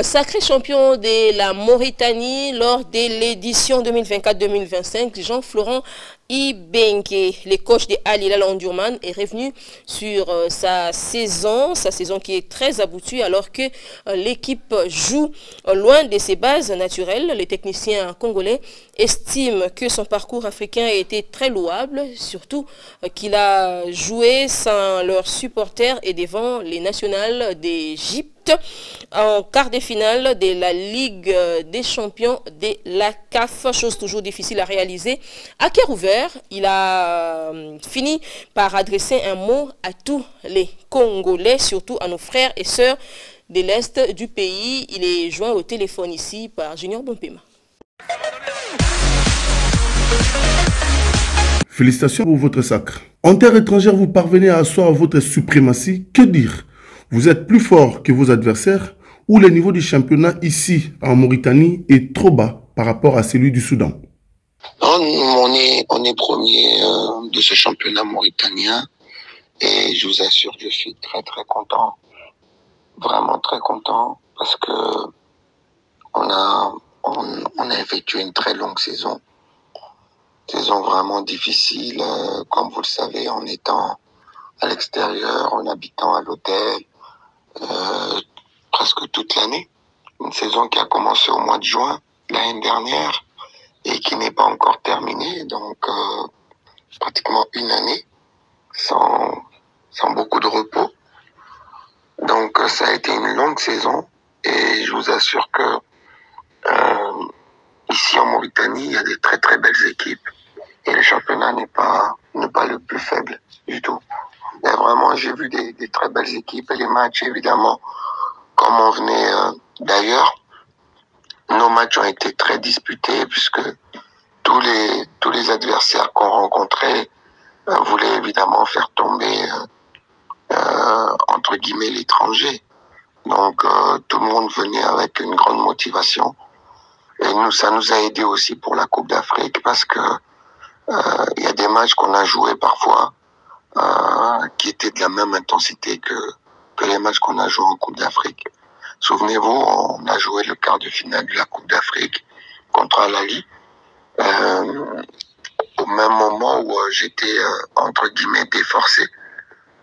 Sacré champion de la Mauritanie lors de l'édition 2024-2025, Jean-Florent Ibenke, le coach de Al Hilal Omdurman, est revenu sur sa saison qui est très aboutie alors que l'équipe joue loin de ses bases naturelles. Le technicien congolais estime que son parcours africain a été très louable, surtout qu'il a joué sans leurs supporters et devant les nationales d'Égypte en quart de finale de la Ligue des champions de la CAF, chose toujours difficile à réaliser. À cœur ouvert, il a fini par adresser un mot à tous les Congolais, surtout à nos frères et sœurs de l'Est du pays. Il est joint au téléphone ici par Junior Bompema. Félicitations pour votre sacre. En terre étrangère, vous parvenez à asseoir votre suprématie. Que dire? Vous êtes plus fort que vos adversaires ou le niveau du championnat ici en Mauritanie est trop bas par rapport à celui du Soudan? Non, on est premier de ce championnat mauritanien et je vous assure que je suis très très content, vraiment très content parce que on a effectué une très longue saison vraiment difficile, comme vous le savez, en étant à l'extérieur, en habitant à l'hôtel, presque toute l'année. Une saison qui a commencé au mois de juin l'année dernière et qui n'est pas encore terminée, donc pratiquement une année sans beaucoup de repos. Donc ça a été une longue saison et je vous assure que ici en Mauritanie, il y a des très très belles équipes et le championnat n'est pas le plus faible du tout. Et vraiment, j'ai vu des très belles équipes et les matchs, évidemment, comme on venait d'ailleurs, nos matchs ont été très disputés puisque tous les adversaires qu'on rencontrait voulaient évidemment faire tomber entre guillemets l'étranger. Donc tout le monde venait avec une grande motivation et ça nous a aidé aussi pour la Coupe d'Afrique parce que il y a des matchs qu'on a joués parfois qui étaient de la même intensité que les matchs qu'on a joués en Coupe d'Afrique. Souvenez-vous, on a joué le quart de finale de la Coupe d'Afrique contre Al Ahly, au même moment où j'étais entre guillemets déforcé,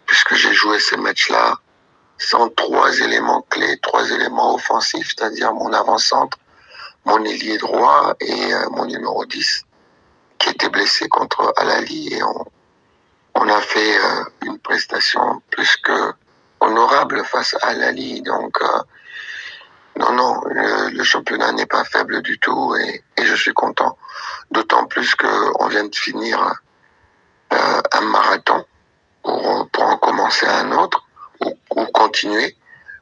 puisque j'ai joué ces matchs-là sans trois éléments clés, trois éléments offensifs, c'est-à-dire mon avant-centre, mon ailier droit et mon numéro 10, qui était blessé contre Al Ahly, et on a fait une prestation plus que honorable face à Al Ahly. Donc non, le championnat n'est pas faible du tout et je suis content. D'autant plus qu'on vient de finir un marathon pour en commencer un autre ou continuer.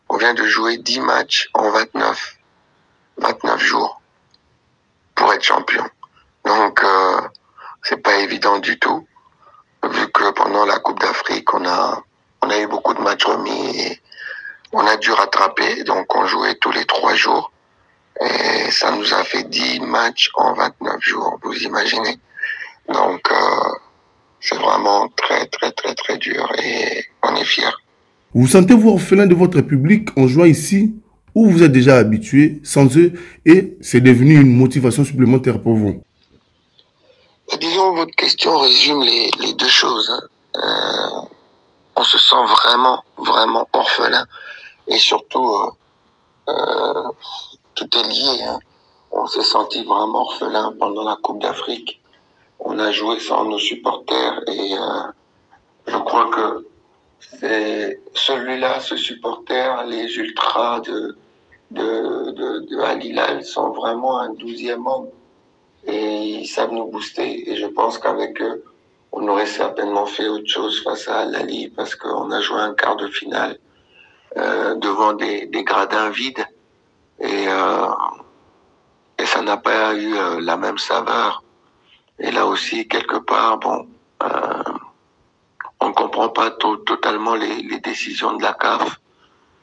On vient de jouer 10 matchs en 29 jours pour être champion. Donc c'est pas évident du tout, vu que pendant la Coupe d'Afrique, on a eu beaucoup de matchs remis et on a dû rattraper, donc on jouait tous les 3 jours. Et ça nous a fait 10 matchs en 29 jours, vous imaginez. Donc c'est vraiment très très très très dur et on est fiers. Vous sentez-vous orphelin de votre public en jouant ici ou vous êtes déjà habitué sans eux et c'est devenu une motivation supplémentaire pour vous? Disons, votre question résume les deux choses. On se sent vraiment, vraiment orphelin. Et surtout, tout est lié. On s'est senti vraiment orphelin pendant la Coupe d'Afrique. On a joué sans nos supporters et je crois que c'est celui-là, ce supporter, les ultras de Al Hilal sont vraiment un 12e homme. Et ils savent nous booster. Et je pense qu'avec eux, on aurait certainement fait autre chose face à Al Ahly parce qu'on a joué un quart de finale devant des gradins vides. Et ça n'a pas eu la même saveur. Et là aussi, quelque part, on ne comprend pas totalement les décisions de la CAF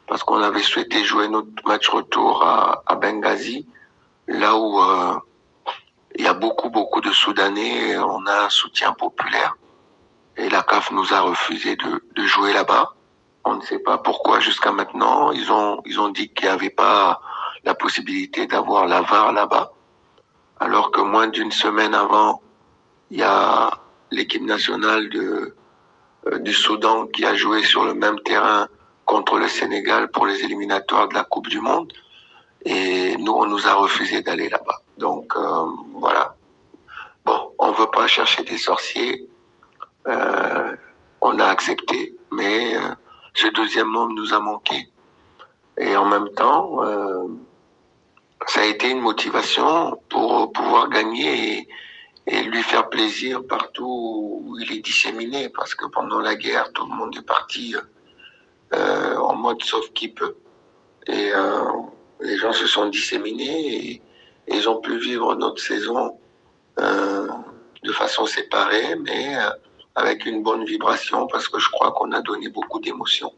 parce qu'on avait souhaité jouer notre match retour à Benghazi, là où il y a beaucoup de Soudanais, on a un soutien populaire. Et la CAF nous a refusé de jouer là-bas. On ne sait pas pourquoi jusqu'à maintenant, ils ont dit qu'il n'y avait pas la possibilité d'avoir la VAR là-bas. Alors que moins d'une semaine avant, il y a l'équipe nationale du Soudan qui a joué sur le même terrain contre le Sénégal pour les éliminatoires de la Coupe du Monde. Et nous, on nous a refusé d'aller là-bas. Donc, voilà. Bon, on ne veut pas chercher des sorciers. On a accepté, mais ce deuxième homme nous a manqué. Et en même temps, ça a été une motivation pour pouvoir gagner et lui faire plaisir partout où il est disséminé, parce que pendant la guerre, tout le monde est parti en mode sauf qui peut. Et les gens se sont disséminés et ils ont pu vivre notre saison de façon séparée, mais avec une bonne vibration, parce que je crois qu'on a donné beaucoup d'émotions.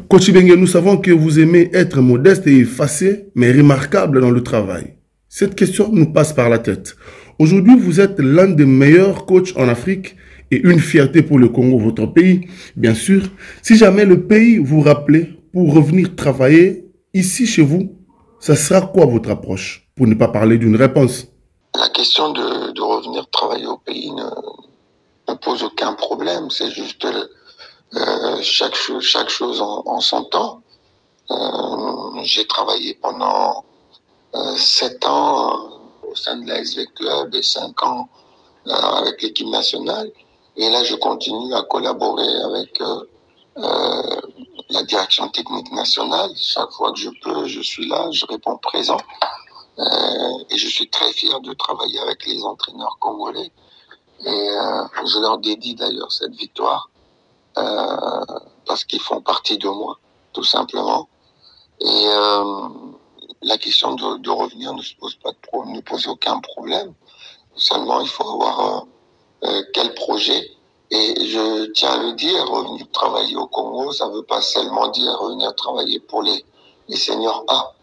Coach Ibenge, nous savons que vous aimez être modeste et effacé, mais remarquable dans le travail. Cette question nous passe par la tête. Aujourd'hui, vous êtes l'un des meilleurs coachs en Afrique et une fierté pour le Congo, votre pays. Bien sûr, si jamais le pays vous rappelait pour revenir travailler ici chez vous, ça sera quoi votre approche, pour ne pas parler d'une réponse? La question de revenir travailler au pays ne pose aucun problème. C'est juste chaque chose en son temps. J'ai travaillé pendant 7 ans au sein de la SV Club et 5 ans avec l'équipe nationale. Et là, je continue à collaborer avec la direction technique nationale. Chaque fois que je peux, je suis là, je réponds présent. Et je suis très fier de travailler avec les entraîneurs congolais. Et je leur dédie d'ailleurs cette victoire parce qu'ils font partie de moi, tout simplement. Et la question de revenir ne se pose pas ne pose aucun problème. Seulement, il faut avoir quel projet. Et je tiens à le dire, revenir travailler au Congo, ça ne veut pas seulement dire revenir travailler pour les seniors A.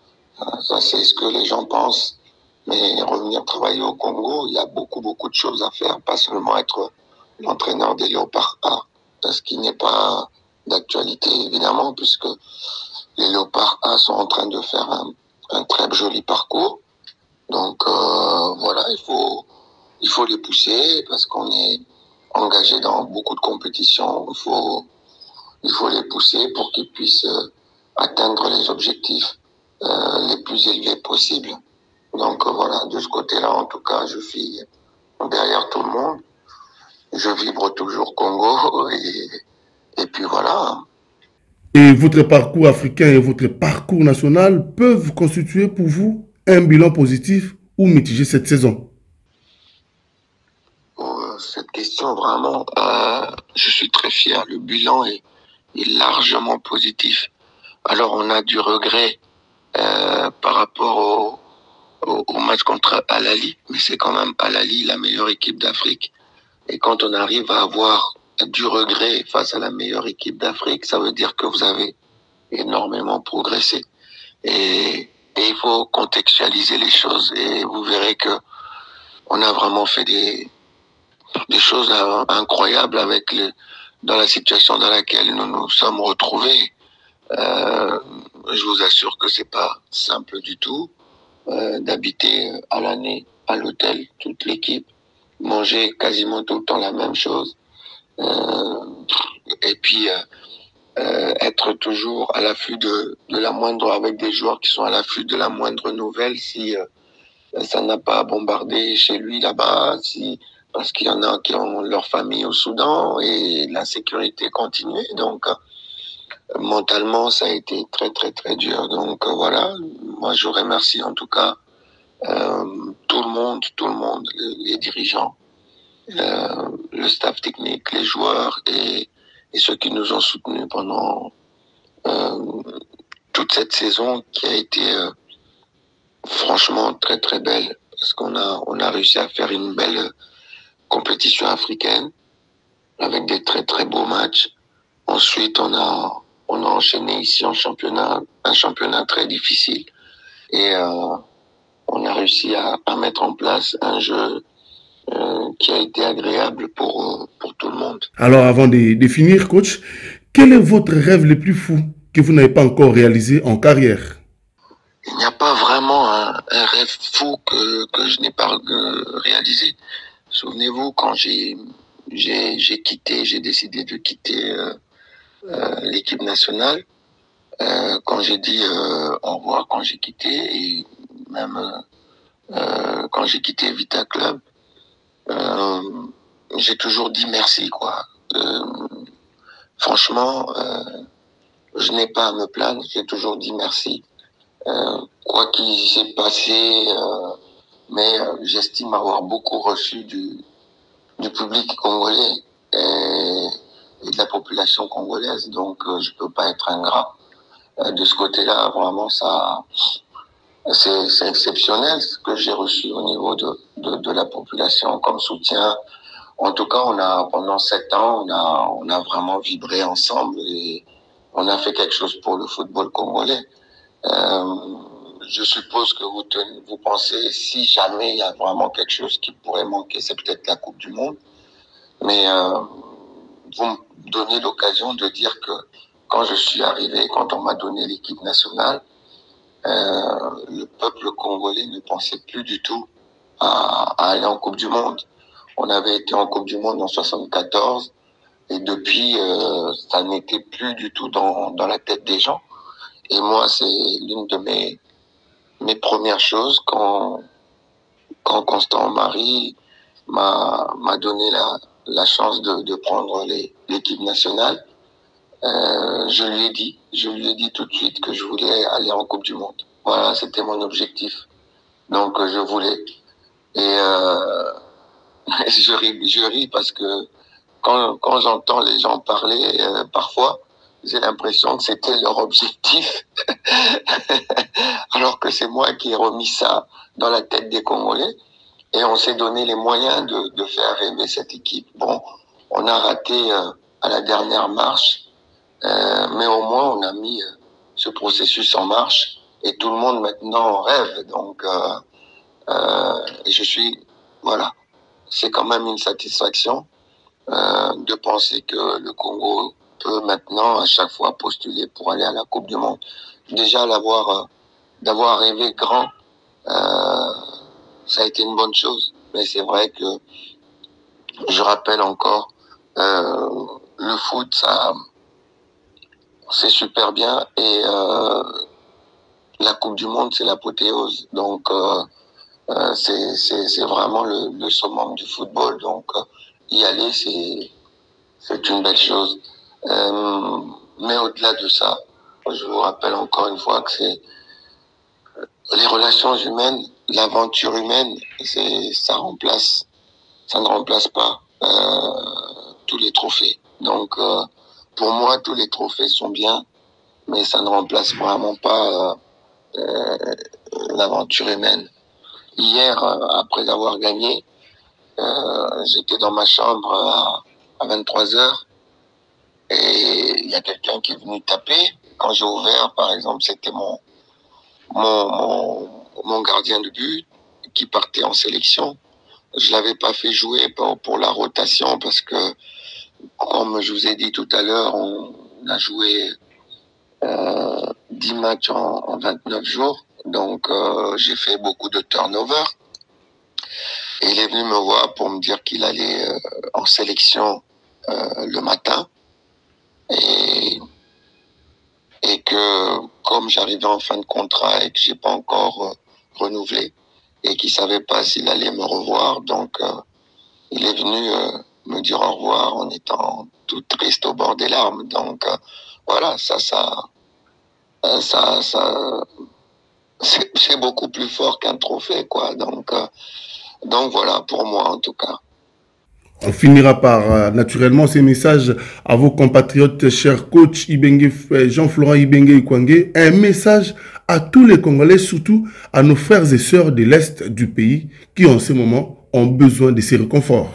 Ça, c'est ce que les gens pensent. Mais revenir travailler au Congo, il y a beaucoup de choses à faire, pas seulement être l'entraîneur des Léopards A, ce qui n'est pas d'actualité, évidemment, puisque les Léopards A sont en train de faire un très joli parcours. Donc, voilà, il faut les pousser parce qu'on est engagé dans beaucoup de compétitions. Il faut les pousser pour qu'ils puissent atteindre les objectifs les plus élevés possibles. Donc voilà, de ce côté-là, en tout cas, je suis derrière tout le monde. Je vibre toujours Congo et puis voilà. Et votre parcours africain et votre parcours national peuvent constituer pour vous un bilan positif ou mitigé cette saison? Cette question, vraiment, je suis très fier. Le bilan est largement positif. Alors, on a du regret par rapport au match contre Al Ahly, mais c'est quand même Al Ahly la meilleure équipe d'Afrique. Et quand on arrive à avoir du regret face à la meilleure équipe d'Afrique, ça veut dire que vous avez énormément progressé. Et il faut contextualiser les choses. Et vous verrez que on a vraiment fait des choses incroyables dans la situation dans laquelle nous nous sommes retrouvés. Je vous assure que c'est pas simple du tout d'habiter à l'année à l'hôtel, toute l'équipe, manger quasiment tout le temps la même chose, et puis être toujours à l'affût de la moindre, avec des joueurs qui sont à l'affût de la moindre nouvelle, si ça n'a pas bombardé chez lui là-bas, parce qu'il y en a qui ont leur famille au Soudan et l'insécurité continue. Donc mentalement, ça a été très dur. Donc voilà, moi je remercie en tout cas tout le monde, les dirigeants, le staff technique, les joueurs et ceux qui nous ont soutenus pendant toute cette saison qui a été franchement très belle, parce qu'on a réussi à faire une belle compétition africaine avec des très beaux matchs. Ensuite, on a enchaîné ici en championnat, un championnat très difficile, et on a réussi à mettre en place un jeu qui a été agréable pour tout le monde. Alors, avant de finir, coach, quel est votre rêve le plus fou que vous n'avez pas encore réalisé en carrière? Il n'y a pas vraiment un rêve fou que je n'ai pas réalisé. Souvenez-vous, quand j'ai décidé de quitter l'équipe nationale, quand j'ai dit au revoir, quand j'ai quitté, et même quand j'ai quitté Vita Club, j'ai toujours dit merci, quoi. Franchement, je n'ai pas à me plaindre, j'ai toujours dit merci. Quoi qu'il s'est passé, mais j'estime avoir beaucoup reçu du public congolais et de la population congolaise, donc je peux pas être ingrat. De ce côté-là, vraiment, c'est exceptionnel ce que j'ai reçu au niveau de la population comme soutien. En tout cas, pendant 7 ans, on a vraiment vibré ensemble et on a fait quelque chose pour le football congolais. Je suppose que vous pensez, si jamais il y a vraiment quelque chose qui pourrait manquer, c'est peut-être la Coupe du Monde. Mais vous me donnez l'occasion de dire que quand je suis arrivé, quand on m'a donné l'équipe nationale, le peuple congolais ne pensait plus du tout à aller en Coupe du Monde. On avait été en Coupe du Monde en 74 et depuis, ça n'était plus du tout dans la tête des gens. Et moi, c'est l'une de mes premières choses quand Constant Marie m'a donné la chance de prendre l'équipe nationale. Je lui ai dit tout de suite que je voulais aller en Coupe du Monde. Voilà, c'était mon objectif. Donc je voulais. Et je ris parce que quand j'entends les gens parler, parfois, j'ai l'impression que c'était leur objectif, alors que c'est moi qui ai remis ça dans la tête des Congolais. Et on s'est donné les moyens de faire rêver cette équipe. Bon, on a raté à la dernière marche, mais au moins on a mis ce processus en marche et tout le monde maintenant rêve. Donc, voilà, c'est quand même une satisfaction de penser que le Congo peut maintenant à chaque fois postuler pour aller à la Coupe du Monde. Déjà d'avoir rêvé grand, ça a été une bonne chose. Mais c'est vrai que je rappelle encore, le foot, ça, c'est super bien et la Coupe du Monde, c'est l'apothéose. Donc c'est vraiment le summum du football. Donc y aller, c'est une belle chose. Mais au-delà de ça, je vous rappelle encore une fois que c'est les relations humaines, l'aventure humaine, ça ne remplace pas tous les trophées. Donc pour moi, tous les trophées sont bien, mais ça ne remplace vraiment pas l'aventure humaine. Hier, après avoir gagné, j'étais dans ma chambre à 23h et il y a quelqu'un qui est venu taper. Quand j'ai ouvert, par exemple, c'était mon gardien de but qui partait en sélection. Je l'avais pas fait jouer pour la rotation parce que, comme je vous ai dit tout à l'heure, on a joué 10 matchs en 29 jours. Donc, j'ai fait beaucoup de turnover. Et il est venu me voir pour me dire qu'il allait en sélection le matin. Et que comme j'arrivais en fin de contrat et que j'ai pas encore renouvelé et qu'il savait pas s'il allait me revoir, donc il est venu me dire au revoir en étant tout triste au bord des larmes. Donc voilà, c'est beaucoup plus fort qu'un trophée, quoi. Donc voilà, pour moi en tout cas. On finira par naturellement ces messages à vos compatriotes, chers coachs Jean-Florent Ibenge Ikwangé, un message à tous les Congolais, surtout à nos frères et sœurs de l'Est du pays qui en ce moment ont besoin de ces réconforts.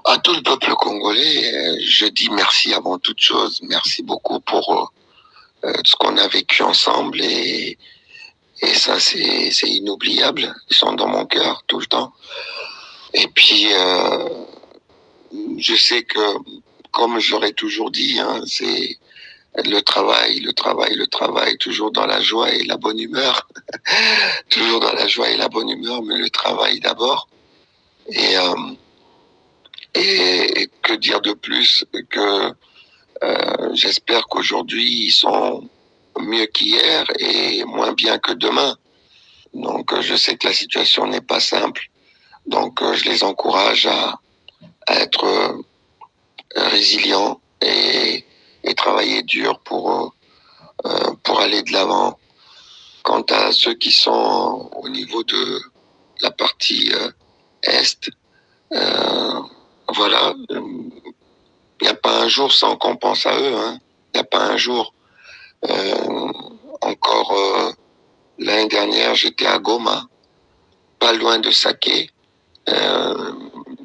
À tout le peuple congolais, je dis merci avant toute chose. Merci beaucoup pour ce qu'on a vécu ensemble et Et ça, c'est inoubliable. Ils sont dans mon cœur tout le temps. Et puis, je sais que, comme j'aurais toujours dit, hein, c'est le travail, le travail, le travail, toujours dans la joie et la bonne humeur. Toujours dans la joie et la bonne humeur, mais le travail d'abord. Et, et que dire de plus que j'espère qu'aujourd'hui, ils sont mieux qu'hier et moins bien que demain. Donc, je sais que la situation n'est pas simple. Donc, je les encourage à être résilients et travailler dur pour aller de l'avant. Quant à ceux qui sont au niveau de la partie Est, voilà, il n'y a pas un jour sans qu'on pense à eux. Hein. Il n'y a pas un jour. Encore l'année dernière, j'étais à Goma, pas loin de Saké.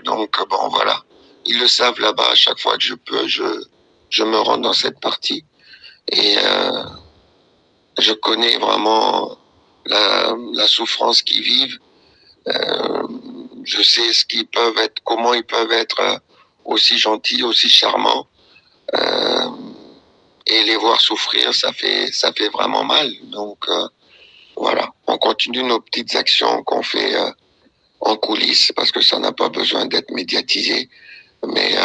Donc bon, voilà. Ils le savent là-bas. À chaque fois que je peux, je me rends dans cette partie et je connais vraiment la souffrance qu'ils vivent. Je sais ce qu'ils peuvent être, comment ils peuvent être aussi gentils, aussi charmants. Et les voir souffrir, ça fait vraiment mal. Donc voilà, on continue nos petites actions qu'on fait en coulisses parce que ça n'a pas besoin d'être médiatisé. Mais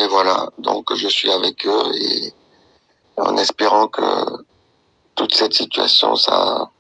voilà, donc je suis avec eux et en espérant que toute cette situation, ça